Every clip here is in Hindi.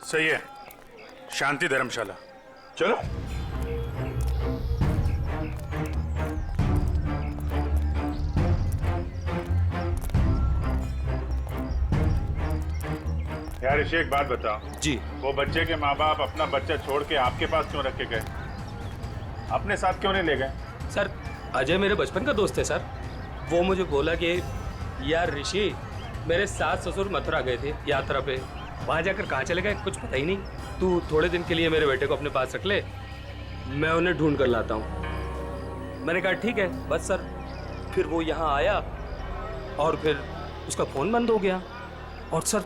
सही है, शांति धर्मशाला। चलो। यार ऋषि, एक बात बताओ जी। वो बच्चे के माँ बाप अपना बच्चा छोड़ के आपके पास क्यों रख के गए? अपने साथ क्यों नहीं ले गए? सर, अजय मेरे बचपन का दोस्त है सर। वो मुझे बोला कि यार ऋषि, मेरे सास ससुर मथुरा गए थे यात्रा पे, वहां जाकर कहाँ चले गए कुछ पता ही नहीं। तू थोड़े दिन के लिए मेरे बेटे को अपने पास रख ले, मैं उन्हें ढूंढ कर लाता हूँ। मैंने कहा ठीक है बस सर। फिर वो यहाँ आया और फिर उसका फोन बंद हो गया और सर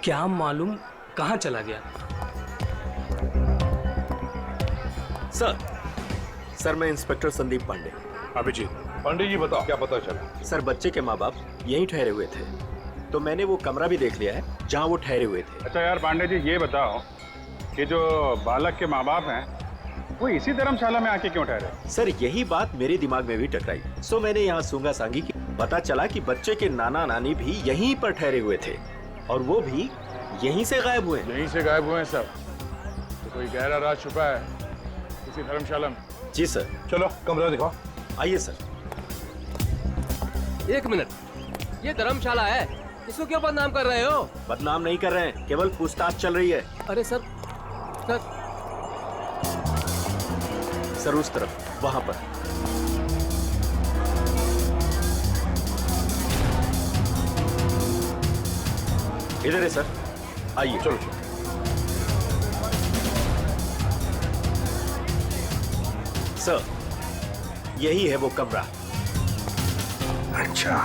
क्या मालूम कहाँ चला गया। सर मैं इंस्पेक्टर संदीप पांडे। अभिजीत। पंडित जी बताओ, क्या पता चला? सर बच्चे के माँ बाप यहीं ठहरे हुए थे, तो मैंने वो कमरा भी देख लिया है जहाँ वो ठहरे हुए थे। अच्छा यार पांडे जी, ये बताओ कि जो बालक के माँ बाप हैं वो इसी धर्मशाला में आके क्यों ठहरे? सर यही बात मेरे दिमाग में भी टकराई, सो मैंने यहाँ सूंगा सांगी की। पता चला कि बच्चे के नाना नानी भी यहीं पर ठहरे हुए थे और वो भी यहीं से गायब हुए। यहीं से गायब हुए हैं सर। तो कोई गहरा राज छुपा है इसी धर्मशाला में। जी सर। चलो कमरा दिखाओ। आइए सर। एक मिनट, ये धर्मशाला है, इसको क्यों बदनाम कर रहे हो? बदनाम नहीं कर रहे हैं, केवल पूछताछ चल रही है। अरे सर, सर उस तरफ, वहां पर। इधर है सर, आइए। चलो। सर यही है वो कमरा। अच्छा,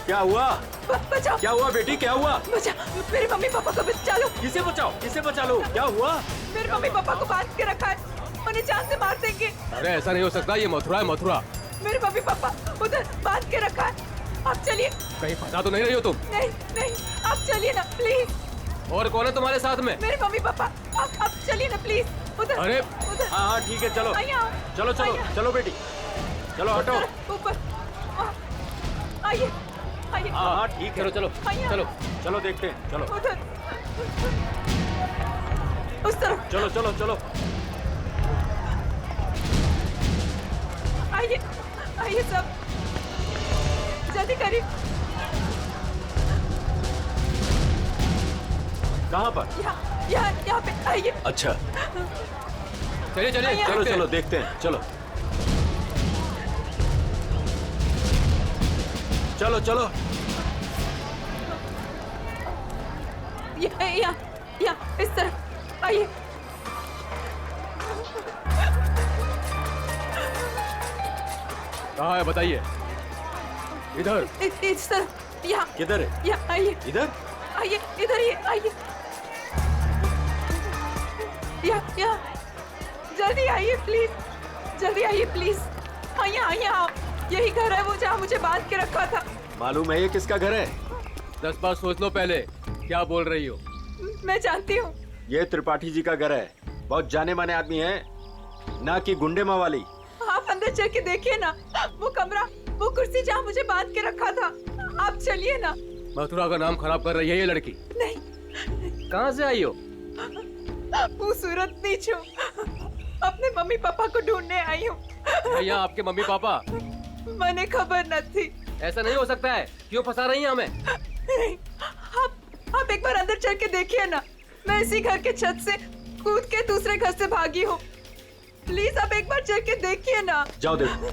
क्या हुआ? बचाओ! क्या हुआ बेटी, क्या हुआ? बचाओ! मेरे मम्मी पापा को बचा लो! किसे बचाओ, किसे बचा लो? क्या हुआ? मेरे मम्मी पापा को बांध के रखा है, उन्हें जान से मार देंगे। अरे ऐसा नहीं हो सकता, ये मथुरा है, मथुरा। मेरे मम्मी पापा उधर बांध के रखा है, आप चलिए। कहीं फंसा तो नहीं रही हो तुम? नहीं नहीं, आप चलिए ना प्लीज। और कौन है तुम्हारे साथ में? मेरे मम्मी पापा, आप चलिए ना प्लीज। उधर अरे उधर। हाँ हाँ ठीक है, चलो चलो चलो चलो बेटी, चलो हटो। ऊपर आइए आइए। हाँ हाँ ठीक है, चलो चलो चलो चलो देखते हैं, चलो। उधर चलो चलो चलो। आइए आइए सब, जल्दी करिए। कहाँ पर? यहाँ पे आइए। अच्छा चलिए चलिए आइए। चलो देखते हैं। चलो देखते हैं, चलो चलो चलो। यहाँ इस तरफ आइए। कहाँ है बताइए। इधर। इस तरफ, यहाँ किधर है? यहाँ आइए। इधर? आइए इधर ही आइए। यहाँ जल्दी आइए प्लीज, जल्दी आइए प्लीज। हाँ यहाँ यही घर है वो जहाँ मुझे बांध के रखा था। मालूम है ये किसका घर है? 10 बार सोच लो पहले क्या बोल रही हो। मैं जानती हूँ। ये त्रिपाठी जी का घर है। बहुत जाने माने आदमी है, ना कि गुंडे मवाली। आप अंदर चल के देखिए ना, वो कमरा, वो कुर्सी जहाँ मुझे बांध के रखा था। आप चलिए ना। मथुरा का नाम खराब कर रही है ये लड़की। नहीं, कहाँ से आई हो? वो सूरत नीचू, अपने मम्मी पापा को ढूंढने आई हूँ। भैया आपके मम्मी पापा? मैंने खबर न थी। ऐसा नहीं हो सकता है, क्यों फंसा रही हैं हमें? नहीं, आप एक बार अंदर चल के देखिए ना। मैं इसी घर के छत से कूद के दूसरे घर से भागी हूँ। प्लीज आप एक बार चल के देखिए ना। जाओ देखो।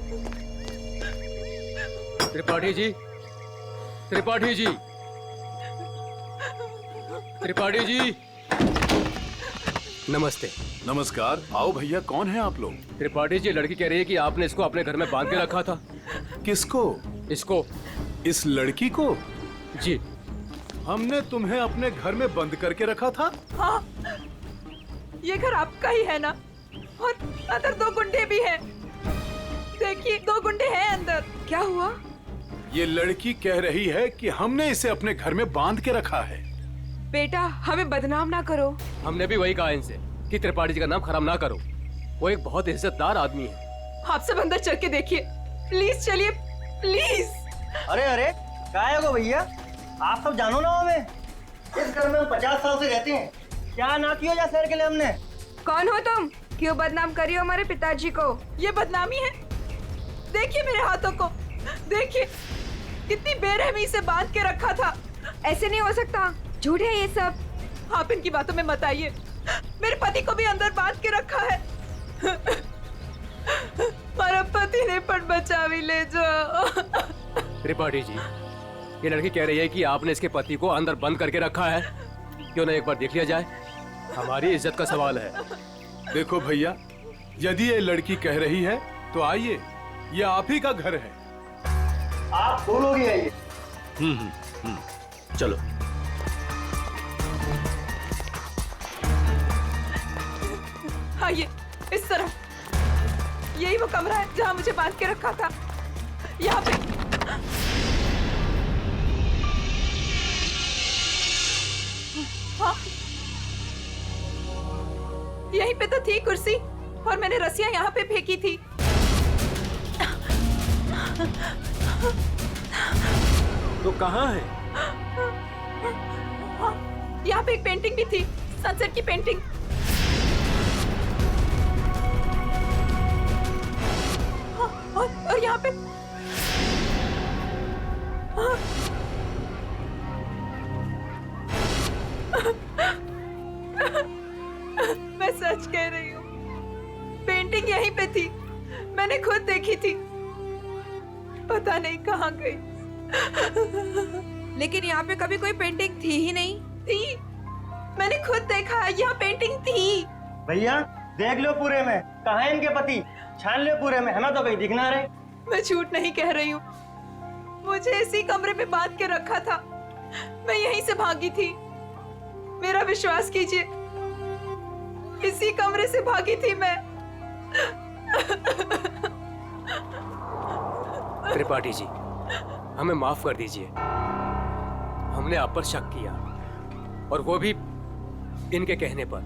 त्रिपाठी जी, त्रिपाठी जी, त्रिपाठी जी, नमस्ते। नमस्कार। आओ भैया, कौन है आप लोग? त्रिपाठी जी, लड़की कह रही है कि आपने इसको अपने घर में बांध के रखा था। किसको? इसको। इस लड़की को? जी। हमने तुम्हें अपने घर में बंद करके रखा था? हाँ, ये घर आपका ही है ना? और अंदर 2 गुंडे भी हैं। देखिए 2 गुंडे हैं अंदर। क्या हुआ? ये लड़की कह रही है कि हमने इसे अपने घर में बांध के रखा है। बेटा हमें बदनाम ना करो। हमने भी वही कहा इनसे कि त्रिपाठी जी का नाम खराब ना करो। वो एक बहुत इज्जतदार आदमी है। आप सब अंदर चल के देखिए, प्लीज चलिए प्लीज। अरे अरे क्या है भैया, आप सब जानो ना हमें। इस घर में हम 50 साल से रहते हैं। क्या ना किया जा शहर के लिए हमने। कौन हो तुम? क्यों बदनाम करी हो हमारे पिताजी को? ये बदनामी है? देखिए मेरे हाथों को, देखिए कितनी बेरहमी से बांध के रखा था। ऐसे नहीं हो सकता, झूठ है ये सब। आप इनकी बातों में मत आइए। मेरे पति को भी अंदर बांध के रखा है। हमारा पति ने पण बचा भी ले जाओ। त्रिपाठी जी, ये लड़की कह रही है कि आपने इसके पति को अंदर बंद करके रखा है। क्यों ना एक बार देख लिया जाए? हमारी इज्जत का सवाल है। देखो भैया, यदि ये लड़की कह रही है तो आइए, ये आप ही का घर है। आप बोलोगे आइए। चलो। आइए इस तरफ। यही वो कमरा है जहाँ मुझे बांध के रखा था। यहाँ पे हाँ, यहीं पे तो थी कुर्सी और मैंने रस्सियां यहाँ पे फेंकी थी। तो कहाँ है? हाँ, यहाँ पे एक पेंटिंग भी थी, सनसेट की पेंटिंग। हाँ, और यहाँ पे हाँ, मैं सच कह रही हूँ, पेंटिंग यहीं पे थी। मैंने खुद देखी थी, पता नहीं कहाँ गई। लेकिन यहाँ पे कभी कोई पेंटिंग थी ही नहीं। थी, मैंने खुद देखा है, यहाँ पेंटिंग थी। भैया देख लो पूरे में, कहाँ है इनके पति, छान लो पूरे में, हमें तो कहीं दिख ना रहे। मैं झूठ नहीं कह रही हूँ, मुझे इसी कमरे में बांध के रखा था। मैं यहीं से भागी थी, मेरा विश्वास कीजिए, इसी कमरे से भागी थी मैं। त्रिपाठी जी, हमें माफ कर दीजिए। हमने आप पर शक किया, और वो भी इनके कहने पर।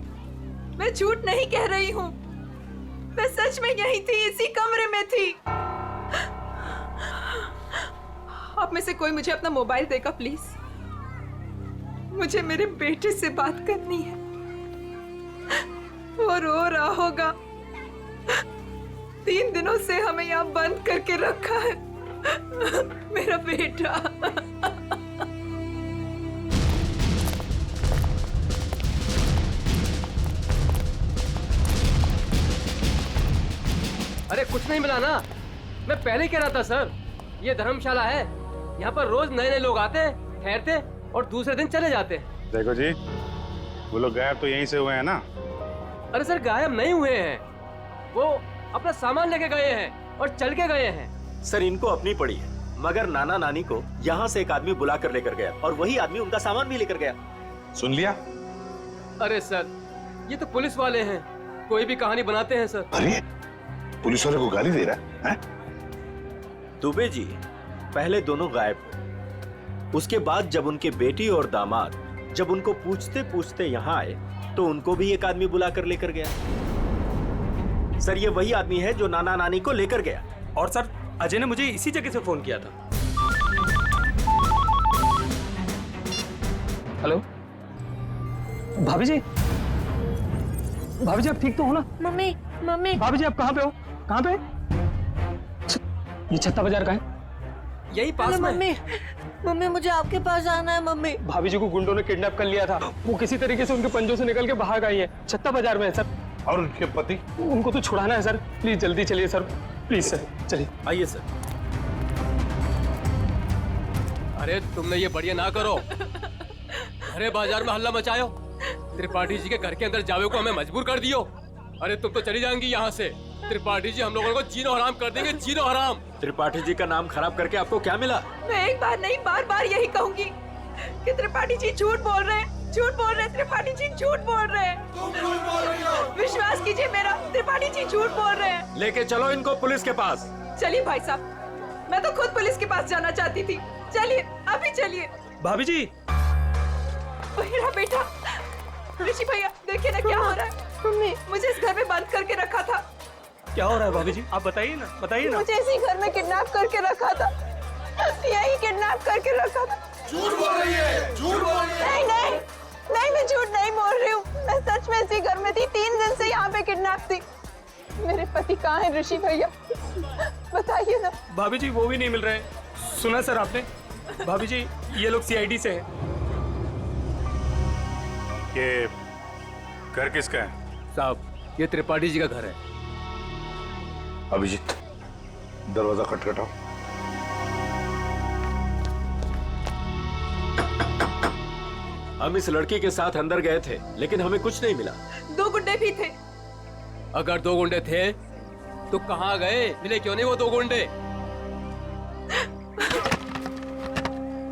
मैं झूठ नहीं कह रही हूँ, मैं सच में यहीं थी, इसी कमरे में थी। आप में से कोई मुझे अपना मोबाइल देगा प्लीज? मुझे मेरे बेटे से बात करनी है। होगा? 3 दिनों से हमें यहाँ बंद करके रखा है। मेरा बेटा। अरे कुछ नहीं मिला ना, मैं पहले ही कह रहा था सर, ये धर्मशाला है, यहाँ पर रोज नए नए लोग आते हैं, ठहरते और दूसरे दिन चले जाते हैं। देखो जी, वो लोग गायब तो यहीं से हुए हैं ना। अरे सर गायब नहीं हुए हैं, वो अपना सामान लेके गए हैं और चल के गए हैं। सर इनको अपनी पड़ी है, मगर नाना नानी को यहाँ से एक आदमी बुला कर लेकर गया और वही आदमी उनका सामान भी लेकर गया। सुन लिया? अरे सर ये तो पुलिस वाले हैं, कोई भी कहानी बनाते हैं सर। अरे पुलिस वाले को गाली दे रहा है? दुबे जी पहले दोनों गायब हुए, उसके बाद जब उनके बेटी और दामाद जब उनको पूछते पूछते यहाँ आए तो उनको भी एक आदमी बुला कर लेकर गया। सर ये वही आदमी है जो नाना नानी को लेकर गया। और सर अजय ने मुझे इसी जगह से फोन किया था। हेलो भाभी जी, भाभी जी आप ठीक तो हो ना? मम्मी मम्मी भाभी जी आप कहाँ पे हो? कहाँ पे? ये छत्ता बाजार का है? यही पास में। मम्मी मम्मी मुझे आपके पास जाना है मम्मी। भाभी जी को गुंडों ने किडनैप कर लिया था, वो किसी तरीके से उनके पंजों से निकल के बाहर गई है, छत्ता बाजार में है सर। और उनके पति? उनको तो छुड़ाना है सर, प्लीज जल्दी चलिए सर, प्लीज सर चलिए। आइए सर। अरे तुमने ये बढ़िया ना करो, अरे बाजार में हल्ला मचायो, त्रिपाठी जी के घर के अंदर जावे को हमें मजबूर कर दियो। अरे तुम तो चली जाएंगी यहाँ से, त्रिपाठी जी हम लोगों को जीनो हराम कर देंगे, जीनो हराम। त्रिपाठी जी का नाम खराब करके आपको क्या मिला? मैं एक बार नहीं बार बार यही कहूंगी कि त्रिपाठी जी झूठ बोल रहे हैं, झूठ बोल रहे हैं, त्रिपाठी जी झूठ बोल रहे हैं। विश्वास कीजिए मेरा, त्रिपाठी जी झूठ बोल रहे हैं। लेके चलो इनको पुलिस के पास। चलिए भाई साहब, मैं तो खुद पुलिस के पास जाना चाहती थी। चलिए अभी चलिए। भाभी जी मेरा बेटा ऋषि भैया, देखिए ना क्या हो रहा है। मम्मी मुझे इस घर में बंद करके रखा था। क्या हो रहा है भाभी जी, आप बताइए ना, बताइए ना। मुझे इसी घर में किडनैप करके रखा था, यही किडनैप करके रखा था। झूठ बोल रही है, झूठ बोल रही है। नहीं नहीं नहीं, मैं झूठ नहीं बोल रही हूँ, मैं सच में इसी घर में थी, 3 दिन से यहाँ पे किडनैप थी। मेरे पति कहाँ है ऋषि भैया, बताइए ना। भाभी जी वो भी नहीं मिल रहे हैं। सुना सर आपने? भाभी जी ये लोग सीआईडी से हैं। ये घर किसका है? साहब ये त्रिपाठी जी का घर है। अभिजीत दरवाजा खटखटाओ। हम इस लड़की के साथ अंदर गए थे लेकिन हमें कुछ नहीं मिला। 2 गुंडे भी थे। अगर 2 गुंडे थे तो कहाँ गए, मिले क्यों नहीं वो 2 गुंडे?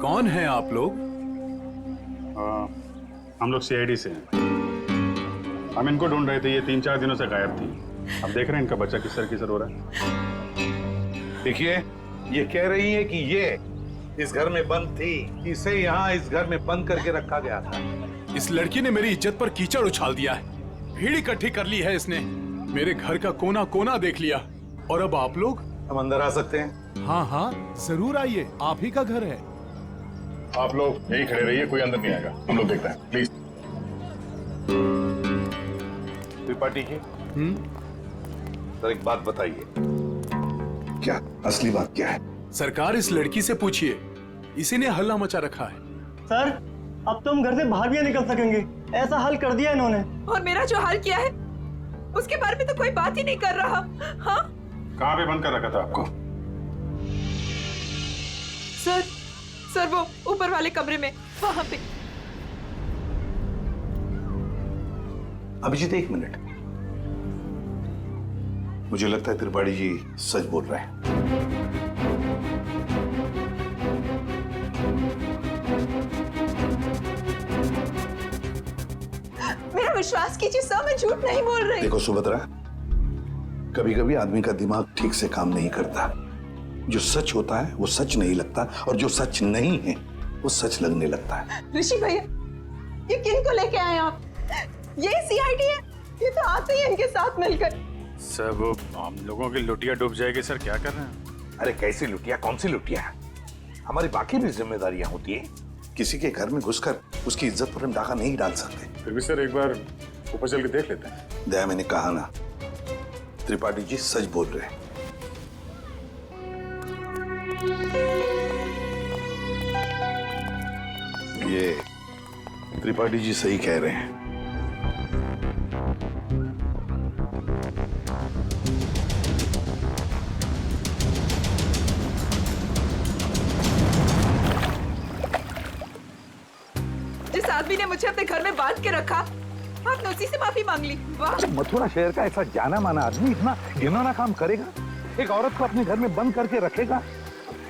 कौन है आप लोग? हम लोग सीआईडी से हैं। हम इनको ढूंढ रहे थे, ये 3-4 दिनों से गायब थी। अब देख रहे हैं इनका बच्चा किसर हो रहा है। देखिए ये कह रही है कि ये इस घर में बंद थी, इसे यहाँ इस घर में बंद करके रखा गया था। इस लड़की ने मेरी इज्जत पर कीचड़ उछाल दिया है, भीड़ इकट्ठी कर ली है इसने, मेरे घर का कोना कोना देख लिया। और अब आप लोग? हम अंदर आ सकते हैं? हाँ हाँ जरूर आइए, आप ही का घर है। आप लोग यही खड़े रहिए, कोई अंदर नहीं आएगा, हम लोग देखते हैं प्लीज। त्रिपाठी जी सर एक बात बताइए, क्या असली बात क्या है? सरकार इस लड़की से पूछिए, इसी ने हल्ला मचा रखा है। सर अब तो हम घर से बाहर भी नहीं निकल सकेंगे, ऐसा हल कर दिया इन्होंने। और मेरा जो हाल किया है उसके बारे में तो कोई बात ही नहीं कर रहा। हाँ कहाँ पे बंद कर रखा था आपको? सर वो ऊपर वाले कमरे में, वहां पे। अभिजीत एक मिनट, मुझे लगता है त्रिपाठी जी सच बोल रहे हैं। मेरा विश्वास कीजिए सर, मैं झूठ नहीं बोल रही। देखो सुभद्रा, कभी कभी आदमी का दिमाग ठीक से काम नहीं करता। जो सच होता है वो सच नहीं लगता और जो सच नहीं है वो सच लगने लगता है। ऋषि भैया ये किन को लेके आए आप? ये सीआईडी है, ये तो आते ही इनके साथ मिलकर। सर वो हम लोगों की लुटिया डूब जाएगी सर, क्या कर रहे हैं? अरे कैसी लुटिया, कौन सी लुटिया? हमारी बाकी भी जिम्मेदारियां होती है, किसी के घर में घुसकर उसकी इज्जत पर हम डाका नहीं डाल सकते। फिर भी सर एक बार ऊपर चल के देख लेते हैं। दया, मैंने कहा ना, त्रिपाठी जी सच बोल रहे हैं। ये त्रिपाठी जी सही कह रहे हैं। जिस आदमी ने मुझे अपने घर में बांध के रखा, आपने उसी से माफी मांग ली। वाह! मथुरा शहर का ऐसा जाना माना आदमी इतना घिनौना काम करेगा? एक औरत को अपने घर में बंद करके रखेगा?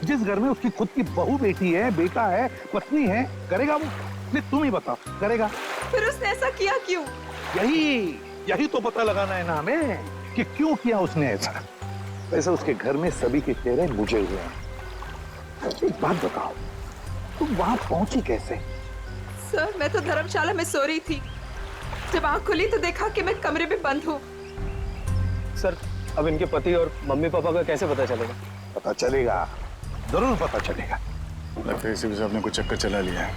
जिस घर में उसकी खुद की बहू बेटी है, बेटा है, पत्नी है, करेगा वो? नहीं, तुम ही बताओ, करेगा? फिर उसने ऐसा किया क्यों? यही तो पता लगाना है ना हमें कि क्यों किया उसने ऐसा। वैसे उसके घर में सभी के चेहरे बुझे हुए हैं। एक बात बताओ, तुम वहां पहुंची कैसे? सर, मैं तो धर्मशाला में सो रही थी। जब आंख खुली तो देखा कि मैं कमरे में बंद हूँ। सर, अब इनके पति और मम्मी पापा का कैसे पता चलेगा? पता चलेगा, जरूर पता चलेगा। लगता है इसी वजह से आपने कुछ चक्कर चला लिया है।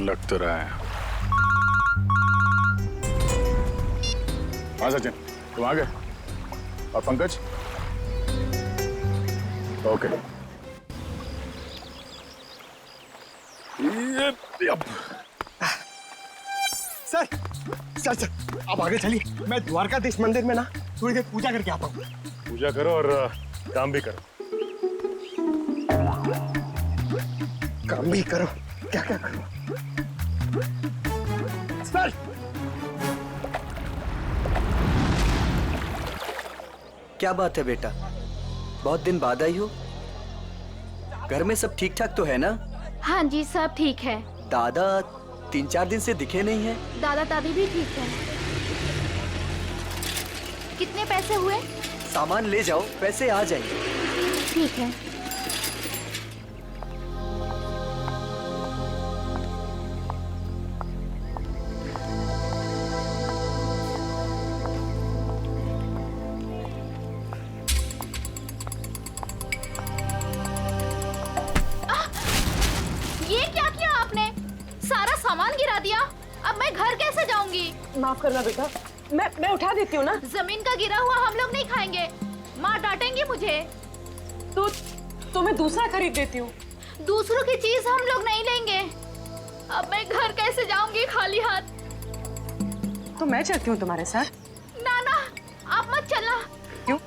लग तो रहा है। हाँ सचिन, तुम आ गए? और Pankaj? Okay. Sir sir sir आप आगे चलिए, मैं द्वारकाधीश मंदिर में ना थोड़ी देर पूजा करके आता हूँ। पूजा करो और काम भी करो। काम भी करो, क्या क्या करो? सर, क्या बात है बेटा, बहुत दिन बाद आई हो? घर में सब ठीक ठाक तो है ना? हाँ जी, सब ठीक है। दादा 3-4 दिन से दिखे नहीं है। दादा दादी भी ठीक है। कितने पैसे हुए? सामान ले जाओ, पैसे आ जाएंगे। ठीक है। ये क्या किया आपने? सारा सामान गिरा दिया। अब मैं घर कैसे जाऊंगी? माफ करना बेटा, मैं उठा देती हूँ ना। जमीन का गिरा हुआ हम लोग नहीं खाएंगे, माँ डांटेंगी मुझे। तो मैं दूसरा खरीद देती हूँ। दूसरों की चीज हम लोग नहीं लेंगे। अब मैं घर कैसे जाऊंगी खाली हाथ? तो मैं चलती हूँ तुम्हारे साथ। ना ना, आप मत चलना। क्यों?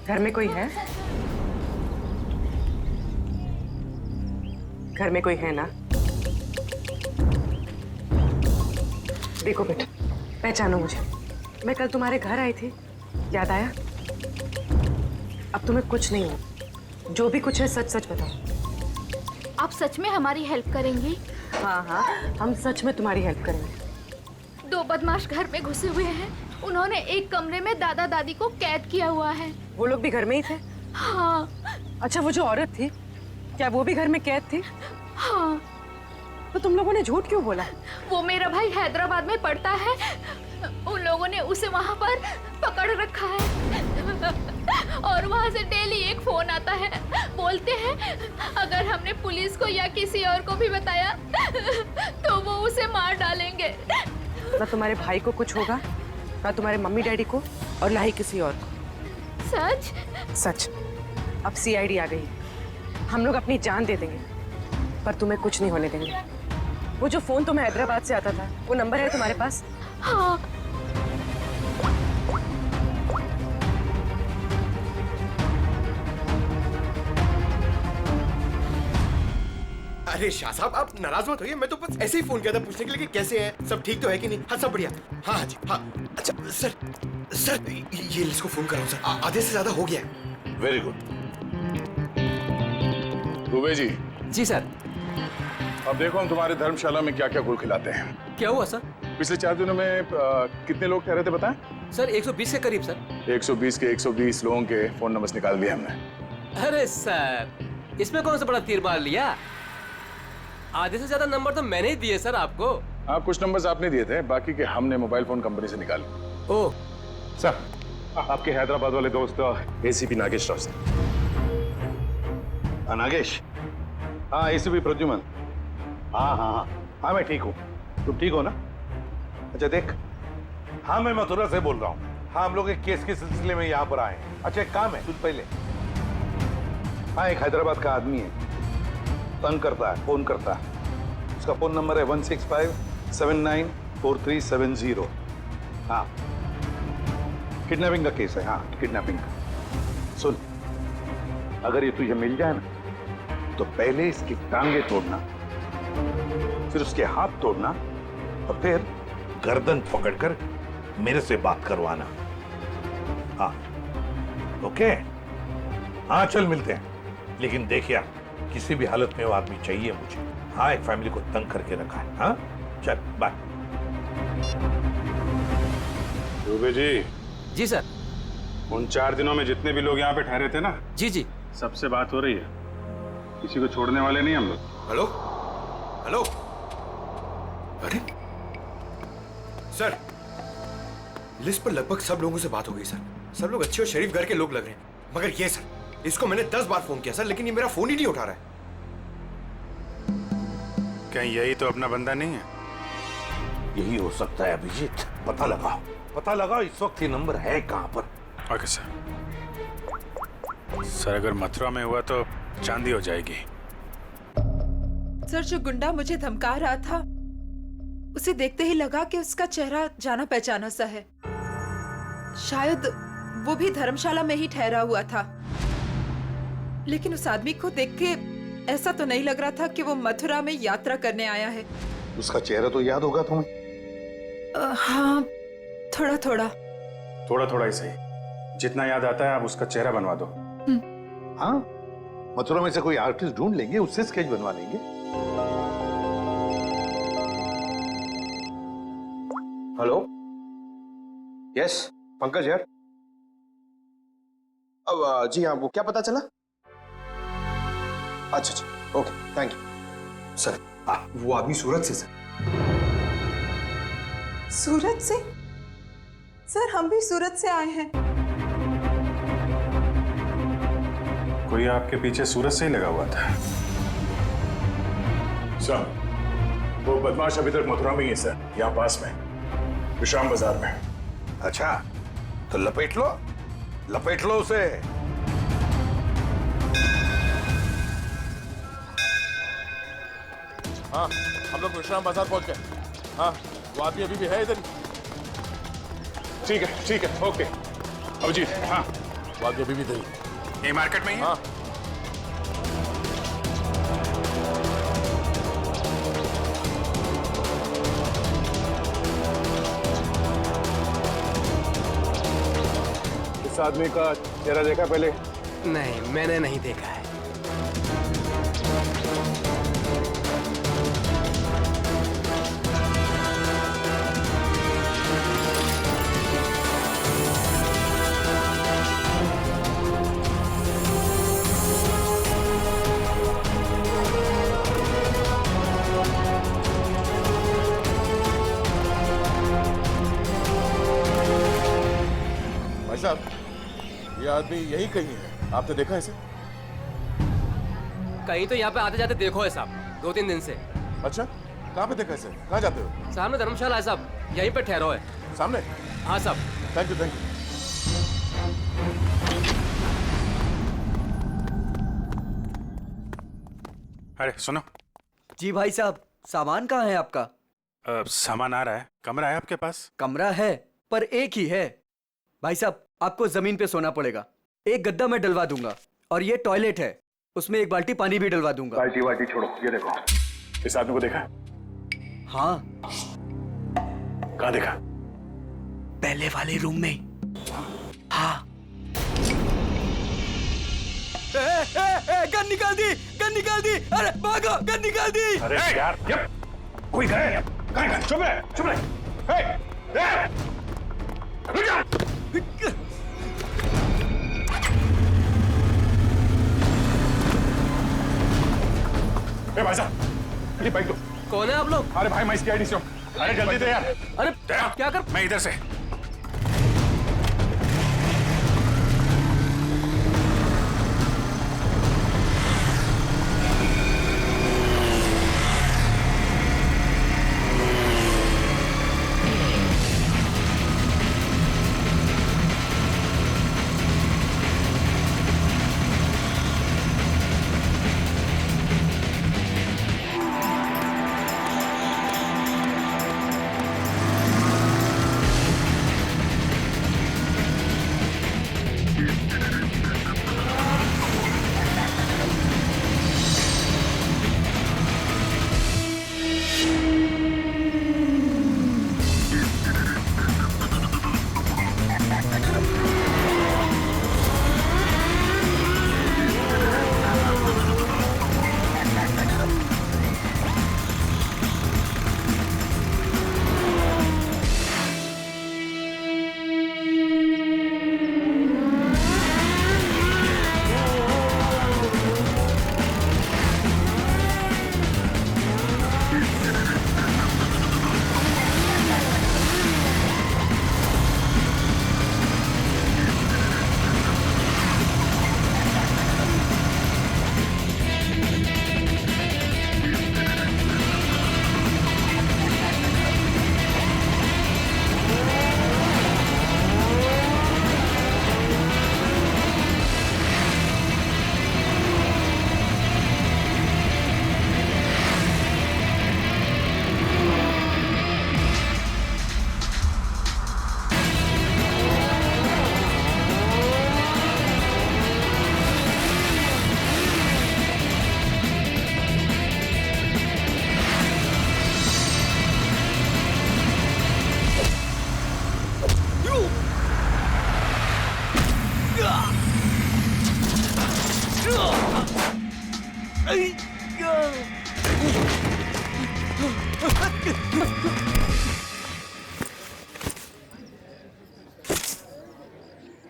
घर में कोई है? घर में कोई है ना? देखो बेटा, पहचानो मुझे। मैं कल तुम्हारे घर आई थी, याद आया? अब तुम्हें कुछ नहीं हो। जो भी कुछ है सच सच बताओ। आप सच में हमारी हेल्प करेंगी? हाँ हाँ, हम सच में तुम्हारी हेल्प करेंगे। 2 बदमाश घर में घुसे हुए हैं। उन्होंने एक कमरे में दादा दादी को कैद किया हुआ है। वो लोग भी घर में ही थे? हाँ। अच्छा, वो जो औरत थी, क्या वो भी घर में कैद थी? हाँ। तो तुम लोगों ने झूठ क्यों बोला? वो मेरा भाई हैदराबाद में पढ़ता है। उन लोगों ने उसे वहाँ पर पकड़ रखा है और वहाँ से डेली एक फोन आता है। बोलते हैं अगर हमने पुलिस को या किसी और को भी बताया तो वो उसे मार डालेंगे। ना तुम्हारे भाई को कुछ होगा, ना तुम्हारे मम्मी डैडी को, और ना ही किसी और को। सच? सच। अब सीआईडी आ गई है। हम लोग अपनी जान दे देंगे, पर तुम्हें कुछ नहीं होने देंगे। वो जो फोन तुम्हें हैदराबाद से आता था, वो नंबर है तुम्हारे पास? हाँ। अरे शाह साहब, आप नाराज मत होइए। मैं तो बस ऐसे ही फोन किया था पूछने के लिए कि कैसे हैं, सब ठीक तो है कि नहीं? हाँ, सब बढ़िया। हाँ जी, हाँ। अच्छा सर ये इसको फोन कराओ सर, आधे से ज्यादा हो गया है। Very good. दुबे जी। जी सर। अब देखो हम तुम्हारे धर्मशाला में क्या क्या गुल खिलाते हैं। क्या हुआ सर? पिछले 4 दिनों में कितने लोग ठहरे थे बताएं? सर 120 के करीब सर। 120 के 120 लोगों के फोन नंबर्स निकाल दिए हमने। अरे सर, इसमें कौन सा बड़ा तीर मार लिया? आधे से ज्यादा नंबर तो मैंने ही दिए सर आपको। हाँ, कुछ नंबर्स आपने दिए थे, बाकी के हमने मोबाइल फोन कंपनी से निकाले। ओह सर, आपके हैदराबाद वाले दोस्त एसीपी नागेश राव सर। नागेश? हाँ, एसीपी प्रद्युमन। हाँ हाँ हाँ हाँ, मैं ठीक हूँ। तुम ठीक हो ना? अच्छा देख, हाँ मैं मथुरा से बोल रहा हूँ। हाँ हम लोग एक केस के सिलसिले में यहाँ पर आए हैं। अच्छा एक काम है, सुन पहले। हाँ एक हैदराबाद का आदमी है, तंग करता है, फोन करता है। उसका फोन नंबर है 165794370। हाँ किडनैपिंग का केस है। हाँ किडनैपिंग का। सुन, अगर ये तुझे मिल जाए ना तो पहले इसकी टांगे तोड़ना, फिर उसके हाथ तोड़ना और फिर गर्दन पकड़कर मेरे से बात करवाना। हाँ ओके। हाँ चल मिलते हैं, लेकिन देखिए किसी भी हालत में वो आदमी चाहिए मुझे। हाँ एक फैमिली को तंग करके रखा है। हाँ चल बाय। दुबे जी। जी सर। उन 4 दिनों में जितने भी लोग यहाँ पे ठहरे थे ना, जी जी, सबसे बात हो रही है। किसी को छोड़ने वाले नहीं हम लोग। Hello hello. अरे सर, लिस्ट पर लगभग सब लोगों से बात हो गई सर। सब लोग अच्छे और शरीफ घर के लोग लग रहे हैं, मगर ये सर, इसको मैंने 10 बार फोन किया सर, लेकिन ये मेरा फोन ही नहीं उठा रहा है। कहीं यही तो अपना बंदा नहीं है? यही हो सकता है अभिजीत। पता लगाओ, पता लगाओ इस वक्त ये नंबर है कहां पर। Okay sir. सर अगर मथुरा में हुआ तो चांदी हो जाएगी। सर जो गुंडा मुझे धमका रहा था, उसे देखते ही लगा कि उसका चेहरा जाना पहचाना सा है। शायद वो भी धर्मशाला में ही ठहरा हुआ था, लेकिन उस आदमी को देख के ऐसा तो नहीं लग रहा था कि वो मथुरा में यात्रा करने आया है। उसका चेहरा तो याद होगा तुम्हें? हाँ थोड़ा थोड़ा। थोड़ा थोड़ा ही सही, जितना याद आता है आप उसका चेहरा बनवा दो। हाँ मथुरा में से कोई आर्टिस्ट ढूंढ लेंगे, उससे स्केच बनवा लेंगे। हेलो यस पंकज यार। अब जी हाँ, वो क्या पता चला? अच्छा अच्छा ओके थैंक यू सर। वो आदमी सूरत से सर। सूरत से? सर हम भी सूरत से आए हैं। कोई आपके पीछे सूरत से ही लगा हुआ था? सर वो बदमाश अभी तक मथुरा में ही है सर, यहाँ पास में विश्राम बाजार में। अच्छा तो लपेट लो उसे। हाँ हम लोग विश्राम बाजार पहुंच गए। हाँ वो आदमी अभी भी है इधर। ठीक है ओके। अभिजीत। हाँ वो आदमी अभी भी इधर। ये मार्केट में ही है? हाँ इस आदमी का चेहरा देखा पहले? नहीं मैंने नहीं देखा है। भाई साहब ये आदमी यही कहीं है, आपने देखा है इसे? कहीं तो यहाँ पे आते जाते देखो है साहब, 2-3 दिन से। अच्छा कहाँ पे देखा इसे? कहाँ जाते हो? सामने धर्मशाला है साहब, यहीं पे ठहरो है। सामने? हाँ साहब। Thank you. अरे सुनो। जी भाई साहब, सामान कहाँ है आपका? सामान आ रहा है। कमरा है आपके पास? कमरा है पर एक ही है। भाई साहब आपको जमीन पे सोना पड़ेगा। एक गद्दा मैं डलवा दूंगा और ये टॉयलेट है, उसमें एक बाल्टी पानी भी डलवा दूंगा। बाल्टी छोड़ो, ये देखो। इस आदमी को देखा? हाँ। कहाँ देखा? पहले वाले रूम में। हाँ। गन निकाल दी, गन निकाल दी। अरे भागो, गन निकाल दी। अरे यार कोई गए? कहाँ? चुप रहे। रुक जा। भाई साहब ये बाइक दो। कौन है आप लोग? अरे भाई मैं इसकी आईडी से हूँ। अरे जल्दी दे यार। अरे क्या कर? मैं इधर से।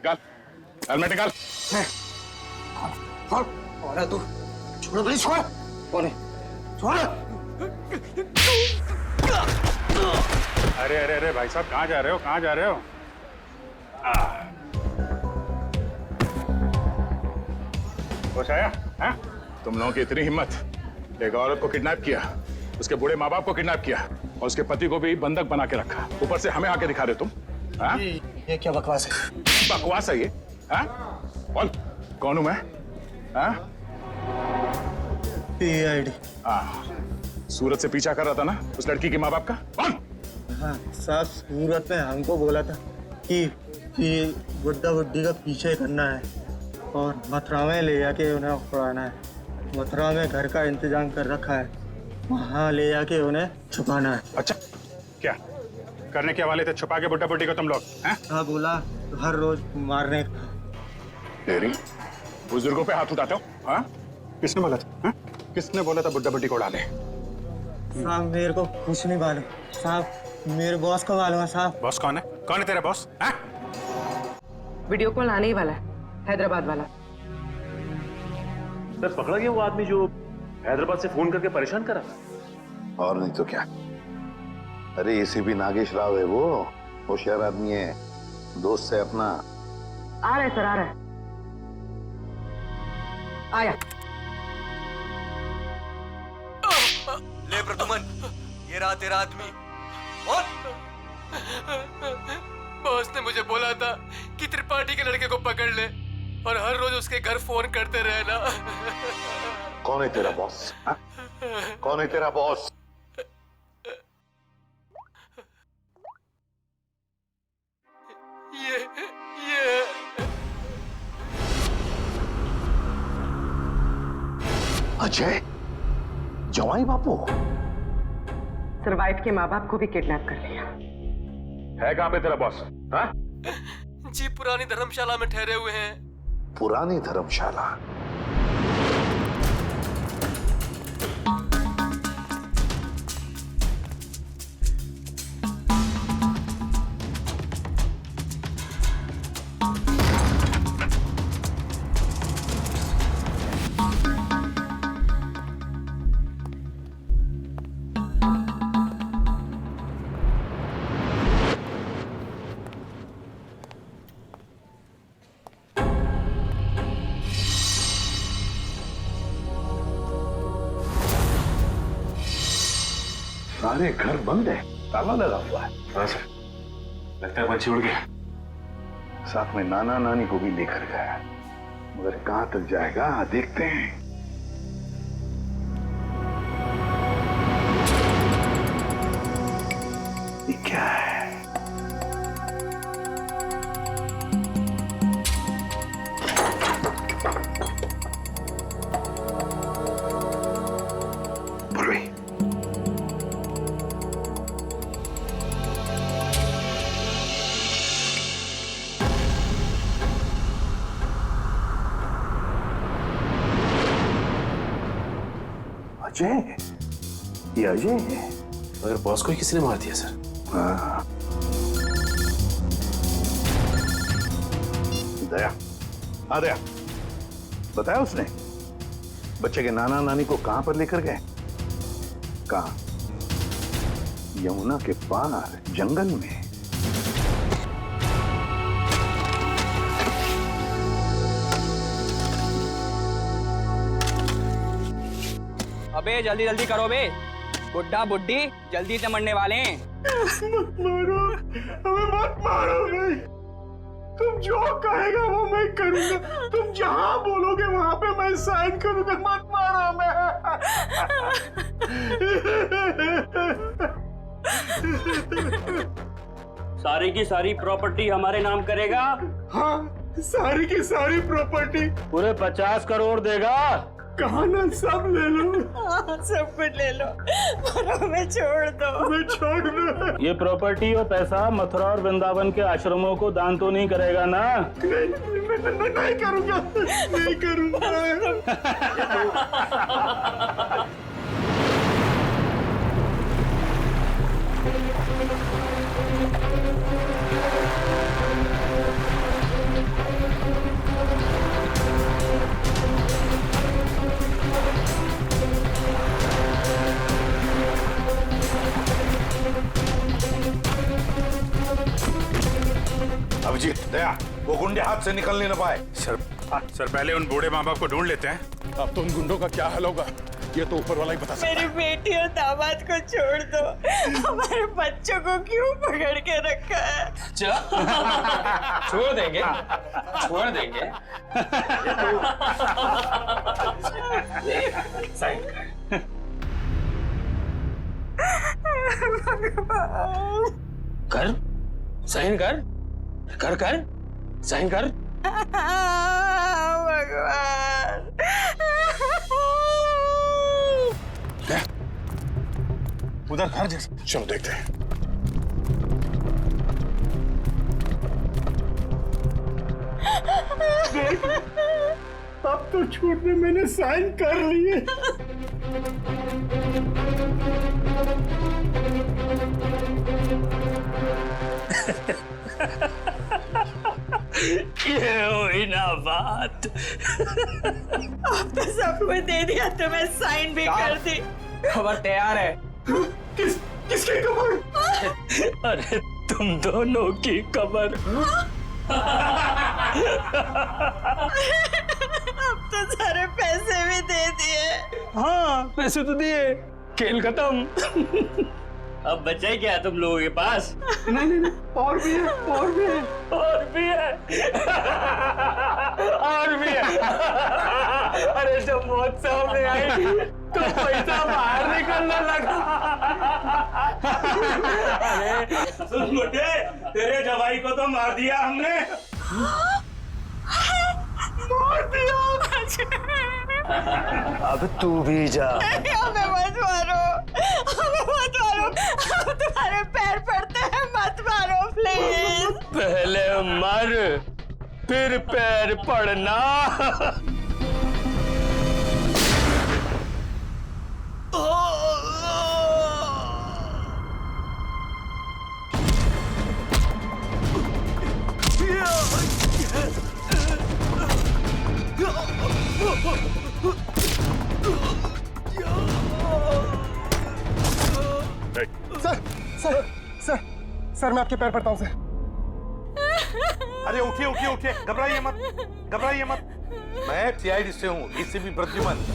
निकाल, हेलमेट निकाल। और तू छोड़ भाई, छोड़ बोले छोड़। अरे अरे अरे भाई साहब, कहाँ जा रहे हो, कहाँ जा रहे हो? होश आया? हाँ? तुम लोगों की इतनी हिम्मत, एक औरत को किडनैप किया, उसके बूढ़े माँ बाप को किडनैप किया और उसके पति को भी बंधक बना के रखा, ऊपर से हमें आके दिखा रहे तुम? हाँ? ये क्या बकवास है? बकवास है ये? हाँ? बोल, कौन हूं मैं? हाँ? PID। हाँ, सूरत से पीछा कर रहा था ना उस लड़की के माँ बाप का? कौन? हाँ साहब, सूरत में हमको बोला था कि बुड्ढा बुड्ढी का पीछे करना है और मथुरा में ले जाके उन्हें उड़ाना है। मथुरा में घर का इंतजाम कर रखा है, वहाँ ले जाके उन्हें छुपाना है। अच्छा, क्या करने के वाले थे? छुपा के बुड्ढा बुड्ढी को तुम लोग? हैं? हाँ बोला हर रोज मारने का। तेरी बुजुर्गों पे हाथ उठाते हो? हाँ? किसने बोला था? हाँ? किसने बोला था बुड्ढा बुड्ढी को उड़ा ले? साहब मेरे को कुछ नहीं मालूम साहब, मेरे बॉस को मालूम है साहब। बॉस कौन है? कौन है तेरा बॉस? हाँ? वीडियो कॉल आने ही वाला है, हैदराबाद वाला। सर पकड़ा गया वो आदमी जो हैदराबाद से फोन करके परेशान करा था। और नहीं तो क्या। अरे एसीपी नागेश राव है वो, होशियार आदमी है, दोस्त है अपना। आ रहे सर, आ रहे। आया। ले प्रदुमन, ये रहा तेरा आदमी। और बॉस ने मुझे बोला था कि त्रिपाठी के लड़के को पकड़ ले और हर रोज उसके घर फोन करते रहना। कौन है तेरा बॉस? हाँ? कौन है तेरा बॉस? ये अजय, जवाई बापू। सर वाइफ के माँ बाप को भी किडनैप कर लिया। है कहाँ पे तेरा बॉस? हाँ? जी पुरानी धर्मशाला में ठहरे हुए हैं। पुरानी धर्मशाला? सारे घर बंद है, ताला लगा हुआ है। हाँ सर, लगता है बच्ची उड़ गया। साथ में नाना नानी को भी लेकर गया, मगर कहां तक जाएगा देखते हैं। ये क्या है? बोलो। अजय, ये अजय है। मगर बॉस को ही किसी ने मार दिया सर। हाँ। दया, हाँ दया, बताया उसने बच्चे के नाना नानी को कहां पर लेकर गए? कहां? यमुना के पार जंगल में। अबे जल्दी जल्दी करो बे, बुड्ढा बुड्ढी जल्दी से मरने वाले हैं। मत मारो, हमें मत मारो भाई। तुम जो कहेगा वो मैं करूंगा, तुम जहां बोलोगे वहां पे मैं साइन करूंगा। मत मारो हमें। सारी की सारी प्रॉपर्टी हमारे नाम करेगा? हाँ, सारी की सारी प्रॉपर्टी पूरे 50 करोड़ देगा। कहा ना, सब ले लो। सब कुछ ले लो, पर हमें छोड़ दो। हमें छोड़ दो। ये प्रॉपर्टी और पैसा मथुरा और वृंदावन के आश्रमों को दान तो नहीं करेगा ना? नहीं करूंगा, नहीं करूंगा। अभिजीत, दया, वो गुंडे हाथ से निकलने न पाए। सर पहले उन बूढ़े माँ बाप को ढूंढ लेते हैं। अब तो उन गुंडों का क्या हाल होगा ये तो ऊपर वाला ही बता सकता है। मेरी बेटी और दामाद को छोड़ दो, हमारे बच्चों को क्यों पकड़ के रखा है? छोड़ देंगे, छोड़ देंगे। साइन कर, साइन कर, कर कर, साइन कर। भगवान, उधर घर जैसे, चलो देखते हैं। अब तो छूट में मैंने साइन कर लिए। ये हुई ना बात। अब तो सब कुछ दे दिया, तुम्हें साइन भी कर दी। खबर तैयार है। किसकी खबर? अरे तुम दोनों की खबर। अब तो सारे पैसे भी दे दिए। हाँ पैसे तो दिए, खेल खत्म। अब बचा ही क्या तुम लोगों के पास? नहीं, और भी है, और भी है, और भी है, और भी है। अरे जब मौत सामने आई तो पैसा बाहर निकलने लगा। अरे सुन मुझे, तेरे जवाई को तो मार दिया हमने। मार दिया अब तू भी जा। हमें मत मारो, हमें मत मारो, हम तुम्हारे पैर पड़ते हैं, मत मारो प्लीज। पहले मर, फिर पैर पड़ना। सर मैं आपके पैर पड़ता हूँ सर। अरे उठिए उठिए उठिए, घबराइए मत, घबराइए मत। मैं सीआईडी से हूँ, डीसीपी प्रद्युमन।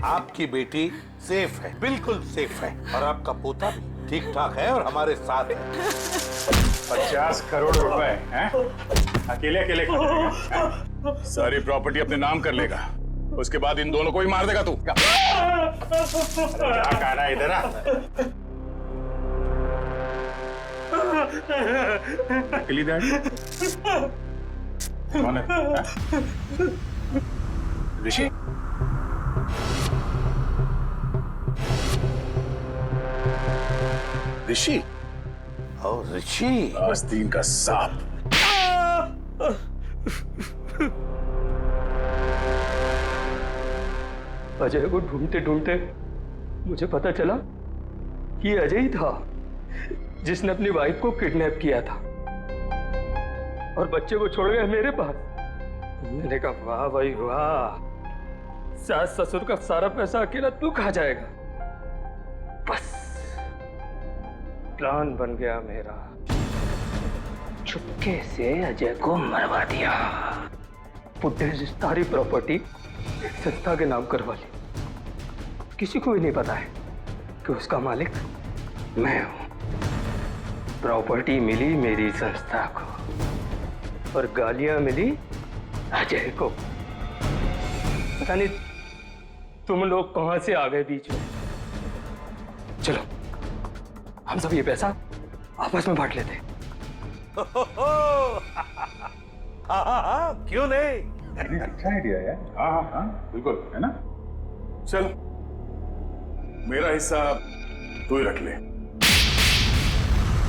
आपकी बेटी सेफ है, बिल्कुल सेफ है, और आपका पोता भी ठीक ठाक है और हमारे साथ है। 50 करोड़ रुपए हैं? अकेले अकेले खा सारी प्रॉपर्टी अपने नाम कर लेगा, उसके बाद इन दोनों को ही मार देगा तू। क्या कह रहा है इधर? नकली डैडी कौन है? ऋषि? ऋषि? और ऋषि आस्तीन का सांप। अजय को ढूंढते ढूंढते मुझे पता चला कि अजय ही था जिसने अपनी वाइफ को किडनैप किया था और बच्चे को छोड़ गया मेरे पास। मैंने कहा वाह भाई वाह, सास ससुर का सारा पैसा अकेला तू खा जाएगा। बस प्लान बन गया मेरा, चुपके से अजय को मरवा दिया। बुड्ढे से सारी प्रॉपर्टी संस्था के नाम करवा ली, किसी को भी नहीं पता है कि उसका मालिक मैं हूं। प्रॉपर्टी मिली मेरी संस्था को और गालियां मिली अजय को। पता नहीं तुम लोग कहां से आ गए बीच में। चलो हम सब ये पैसा आपस में बांट लेते। हाँ, क्यों नहीं? अच्छा आइडिया है। हाँ हाँ हाँ बिल्कुल, है ना? चल, मेरा हिस्सा तू ही रख ले।